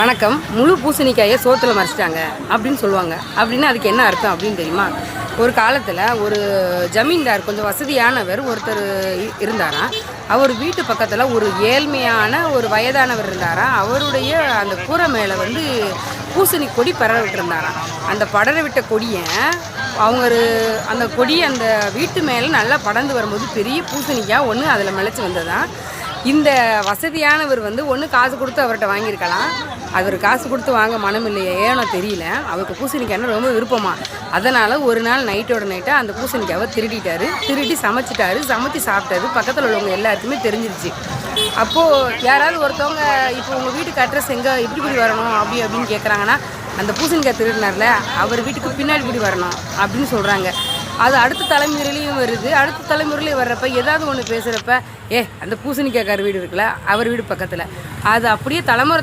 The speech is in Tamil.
வணக்கம். முழு பூசணிக்காயை சோத்துல மறைச்சிட்டாங்க அப்படின்னு சொல்லுவாங்க. அப்படின்னா அதுக்கு என்ன அர்த்தம் அப்படின்னு தெரியுமா? ஒரு காலத்தில் ஒரு ஜமீன்தார், கொஞ்சம் வசதியானவர் ஒருத்தர் இருந்தாராம். அவர் வீட்டு பக்கத்தில் ஒரு ஏழ்மையான ஒரு வயதானவர் இருந்தாராம். அவருடைய அந்த கூரை மேலே பூசணி கொடி பரவ விட்டுருந்தாராம். அந்த படர விட்ட கொடியை அந்த கொடி அந்த வீட்டு மேலே நல்லா படர்ந்து வரும்போது பெரிய பூசணிக்காய் ஒன்று அதில் முளைச்சி வந்ததான். இந்த வசதியானவர் ஒன்று காசு கொடுத்து அவர்கிட்ட வாங்கியிருக்கலாம். அவர் காசு கொடுத்து வாங்க மனம் இல்லையே, ஏனோ தெரியல. அவருக்கு பூசணிக்காய்னா ரொம்ப விருப்பமா. அதனால் ஒரு நாள் நைட்டோட நைட்டாக அந்த பூசணிக்காவை திருடி சமைச்சு சாப்பிட்டாரு. பக்கத்தில் உள்ளவங்க எல்லாருக்குமே தெரிஞ்சிருச்சு. அப்போது யாராவது ஒருத்தவங்க இப்போ உங்கள் வீட்டுக்கு அட்ரஸ் எங்கே இப்படி வரணும் அப்படின்னு கேட்குறாங்கன்னா, அந்த பூசணிக்காய் திருடினார்ல அவர் வீட்டுக்கு பின்னாடி வரணும் அப்படின்னு சொல்கிறாங்க. அது அடுத்த தலைமுறையிலையும் வருது. அடுத்த தலைமுறையிலையும் வர்றப்ப ஏதாவது ஒன்று பேசுகிறப்ப அந்த பூசணிக்காய்க்கார் வீடு இருக்குல்ல, அவர் வீடு பக்கத்தில், அது அப்படியே தலைமுறை